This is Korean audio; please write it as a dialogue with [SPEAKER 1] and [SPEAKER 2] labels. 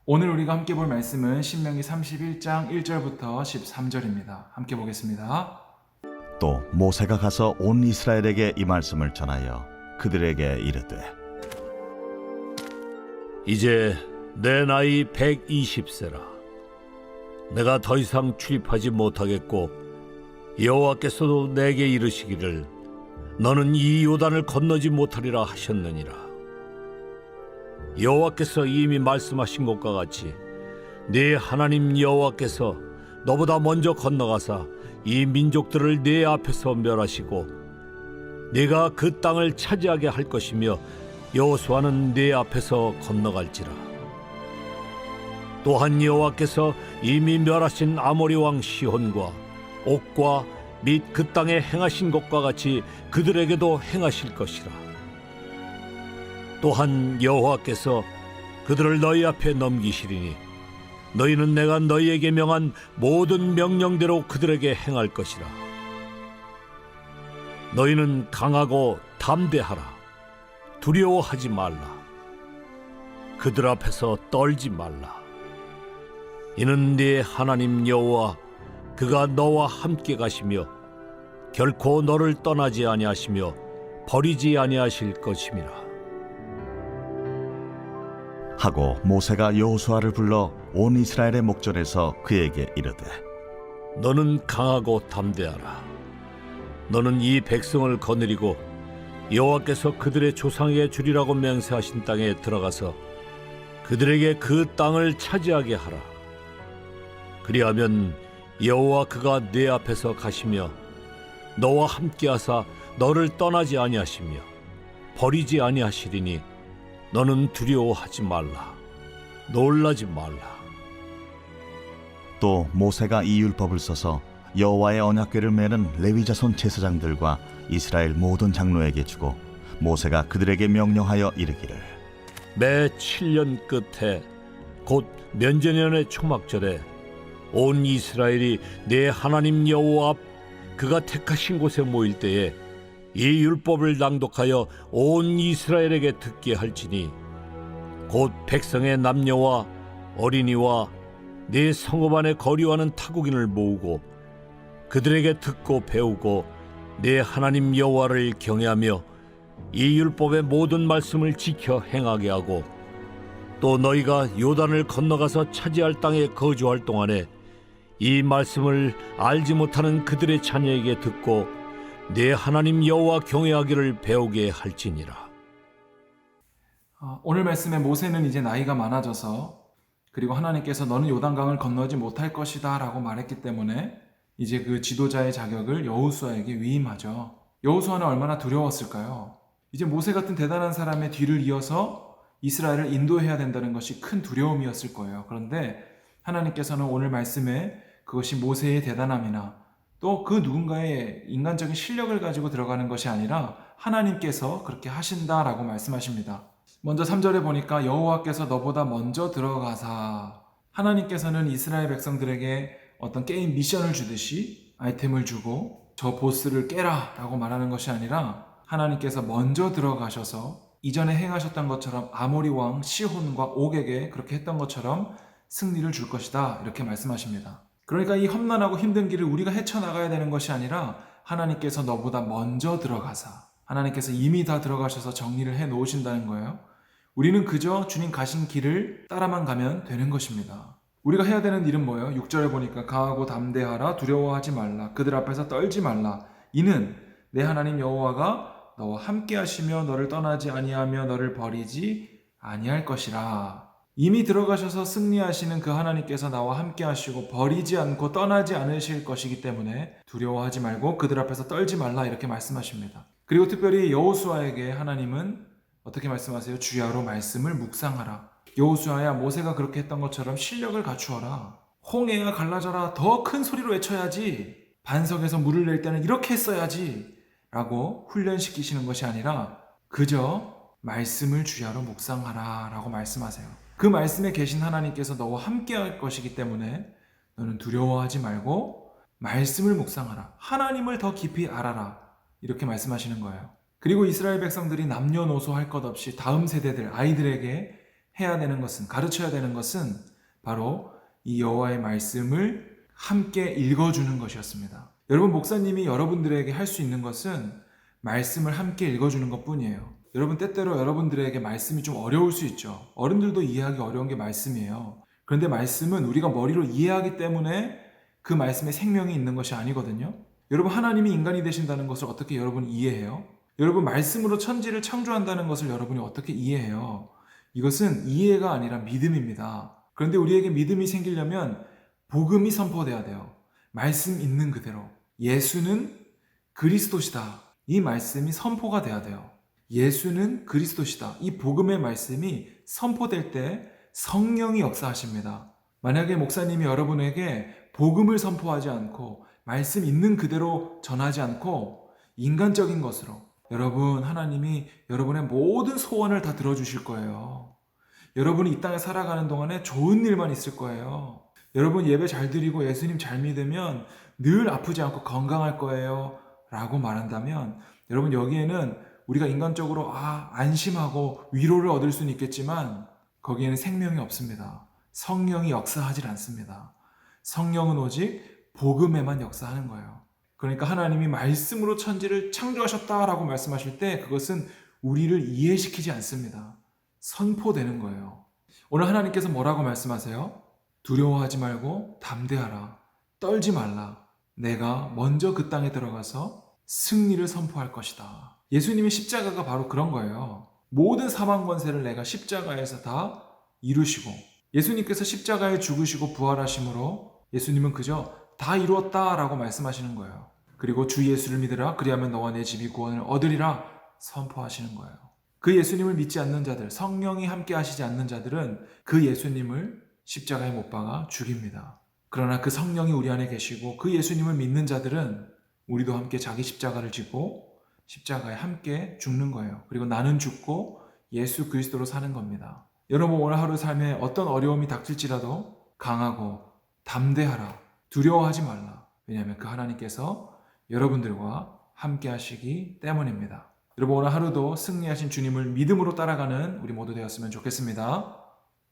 [SPEAKER 1] 오늘 우리가 함께 볼 말씀은 신명기 31장 1절부터 13절입니다. 함께 보겠습니다.
[SPEAKER 2] 또 모세가 가서 온 이스라엘에게 이 말씀을 전하여 그들에게 이르되
[SPEAKER 3] 이제 내 나이 120세라. 내가 더 이상 출입하지 못하겠고 여호와께서도 내게 이르시기를 너는 이 요단을 건너지 못하리라 하셨느니라. 여호와께서 이미 말씀하신 것과 같이 네 하나님 여호와께서 너보다 먼저 건너가사 이 민족들을 네 앞에서 멸하시고 네가 그 땅을 차지하게 할 것이며 여호수아는 네 앞에서 건너갈지라. 또한 여호와께서 이미 멸하신 아모리 왕 시혼과 옥과 및 그 땅에 행하신 것과 같이 그들에게도 행하실 것이라. 또한 여호와께서 그들을 너희 앞에 넘기시리니 너희는 내가 너희에게 명한 모든 명령대로 그들에게 행할 것이라. 너희는 강하고 담대하라. 두려워하지 말라. 그들 앞에서 떨지 말라. 이는 네 하나님 여호와 그가 너와 함께 가시며 결코 너를 떠나지 아니하시며 버리지 아니하실 것임이라.
[SPEAKER 2] 하고 모세가 여호수아를 불러 온 이스라엘의 목전에서 그에게 이르되
[SPEAKER 3] 너는 강하고 담대하라. 너는 이 백성을 거느리고 여호와께서 그들의 조상에게 주리라고 맹세하신 땅에 들어가서 그들에게 그 땅을 차지하게 하라. 그리하면 여호와 그가 네 앞에서 가시며 너와 함께하사 너를 떠나지 아니하시며 버리지 아니하시리니 너는 두려워하지 말라. 놀라지 말라.
[SPEAKER 2] 또 모세가 이 율법을 써서 여호와의 언약궤를 메는 레위 자손 제사장들과 이스라엘 모든 장로에게 주고 모세가 그들에게 명령하여 이르기를
[SPEAKER 3] 매 7년 끝에 곧 면제년의 초막절에 온 이스라엘이 내 하나님 여호와 앞 그가 택하신 곳에 모일 때에 이 율법을 낭독하여 온 이스라엘에게 듣게 할지니 곧 백성의 남녀와 어린이와 네 성읍 안에 거류하는 타국인을 모으고 그들에게 듣고 배우고 내 하나님 여호와를 경외하며 이 율법의 모든 말씀을 지켜 행하게 하고 또 너희가 요단을 건너가서 차지할 땅에 거주할 동안에 이 말씀을 알지 못하는 그들의 자녀에게 듣고 내 하나님 여호와 경외하기를 배우게 할지니라.
[SPEAKER 1] 오늘 말씀에 모세는 이제 나이가 많아져서 그리고 하나님께서 너는 요단강을 건너지 못할 것이다 라고 말했기 때문에 이제 그 지도자의 자격을 여호수아에게 위임하죠. 여호수아는 얼마나 두려웠을까요? 이제 모세 같은 대단한 사람의 뒤를 이어서 이스라엘을 인도해야 된다는 것이 큰 두려움이었을 거예요. 그런데 하나님께서는 오늘 말씀에 그것이 모세의 대단함이나 또 그 누군가의 인간적인 실력을 가지고 들어가는 것이 아니라 하나님께서 그렇게 하신다라고 말씀하십니다. 먼저 3절에 보니까 여호와께서 너보다 먼저 들어가사, 하나님께서는 이스라엘 백성들에게 어떤 게임 미션을 주듯이 아이템을 주고 저 보스를 깨라 라고 말하는 것이 아니라 하나님께서 먼저 들어가셔서 이전에 행하셨던 것처럼 아모리 왕 시혼과 옥에게 그렇게 했던 것처럼 승리를 줄 것이다 이렇게 말씀하십니다. 그러니까 이 험난하고 힘든 길을 우리가 헤쳐나가야 되는 것이 아니라 하나님께서 너보다 먼저 들어가사, 하나님께서 이미 다 들어가셔서 정리를 해 놓으신다는 거예요. 우리는 그저 주님 가신 길을 따라만 가면 되는 것입니다. 우리가 해야 되는 일은 뭐예요? 6절에 보니까 강하고 담대하라, 두려워하지 말라, 그들 앞에서 떨지 말라. 이는 내 하나님 여호와가 너와 함께 하시며 너를 떠나지 아니하며 너를 버리지 아니할 것이라. 이미 들어가셔서 승리하시는 그 하나님께서 나와 함께 하시고 버리지 않고 떠나지 않으실 것이기 때문에 두려워하지 말고 그들 앞에서 떨지 말라 이렇게 말씀하십니다. 그리고 특별히 여호수아에게 하나님은 어떻게 말씀하세요? 주야로 말씀을 묵상하라. 여호수아야, 모세가 그렇게 했던 것처럼 실력을 갖추어라. 홍해가 갈라져라. 더 큰 소리로 외쳐야지. 반석에서 물을 낼 때는 이렇게 했어야지 라고 훈련시키시는 것이 아니라 그저 말씀을 주야로 묵상하라 라고 말씀하세요. 그 말씀에 계신 하나님께서 너와 함께 할 것이기 때문에 너는 두려워하지 말고 말씀을 묵상하라. 하나님을 더 깊이 알아라. 이렇게 말씀하시는 거예요. 그리고 이스라엘 백성들이 남녀노소 할 것 없이 다음 세대들, 아이들에게 해야 되는 것은, 가르쳐야 되는 것은 바로 이 여호와의 말씀을 함께 읽어주는 것이었습니다. 여러분, 목사님이 여러분들에게 할 수 있는 것은 말씀을 함께 읽어주는 것뿐이에요. 여러분, 때때로 여러분들에게 말씀이 좀 어려울 수 있죠. 어른들도 이해하기 어려운 게 말씀이에요. 그런데 말씀은 우리가 머리로 이해하기 때문에 그 말씀에 생명이 있는 것이 아니거든요. 여러분, 하나님이 인간이 되신다는 것을 어떻게 여러분이 이해해요? 여러분, 말씀으로 천지를 창조한다는 것을 여러분이 어떻게 이해해요? 이것은 이해가 아니라 믿음입니다. 그런데 우리에게 믿음이 생기려면 복음이 선포돼야 돼요. 말씀 있는 그대로. 예수는 그리스도시다. 이 말씀이 선포가 돼야 돼요. 예수는 그리스도시다. 이 복음의 말씀이 선포될 때 성령이 역사하십니다. 만약에 목사님이 여러분에게 복음을 선포하지 않고 말씀 있는 그대로 전하지 않고 인간적인 것으로, 여러분, 하나님이 여러분의 모든 소원을 다 들어주실 거예요. 여러분이 이 땅에 살아가는 동안에 좋은 일만 있을 거예요. 여러분, 예배 잘 드리고 예수님 잘 믿으면 늘 아프지 않고 건강할 거예요 라고 말한다면, 여러분, 여기에는 우리가 인간적으로 안심하고 위로를 얻을 수는 있겠지만 거기에는 생명이 없습니다. 성령이 역사하질 않습니다. 성령은 오직 복음에만 역사하는 거예요. 그러니까 하나님이 말씀으로 천지를 창조하셨다라고 말씀하실 때 그것은 우리를 이해시키지 않습니다. 선포되는 거예요. 오늘 하나님께서 뭐라고 말씀하세요? 두려워하지 말고 담대하라. 떨지 말라. 내가 먼저 그 땅에 들어가서 승리를 선포할 것이다. 예수님의 십자가가 바로 그런 거예요. 모든 사망 권세를 내가 십자가에서 다 이루시고, 예수님께서 십자가에 죽으시고 부활하심으로 예수님은 그저 다 이루었다라고 말씀하시는 거예요. 그리고 주 예수를 믿으라. 그리하면 너와 내 집이 구원을 얻으리라 선포하시는 거예요. 그 예수님을 믿지 않는 자들, 성령이 함께 하시지 않는 자들은 그 예수님을 십자가에 못 박아 죽입니다. 그러나 그 성령이 우리 안에 계시고 그 예수님을 믿는 자들은 우리도 함께 자기 십자가를 지고 십자가에 함께 죽는 거예요. 그리고 나는 죽고 예수 그리스도로 사는 겁니다. 여러분, 오늘 하루 삶에 어떤 어려움이 닥칠지라도 강하고 담대하라. 두려워하지 말라. 왜냐하면 그 하나님께서 여러분들과 함께 하시기 때문입니다. 여러분, 오늘 하루도 승리하신 주님을 믿음으로 따라가는 우리 모두 되었으면 좋겠습니다.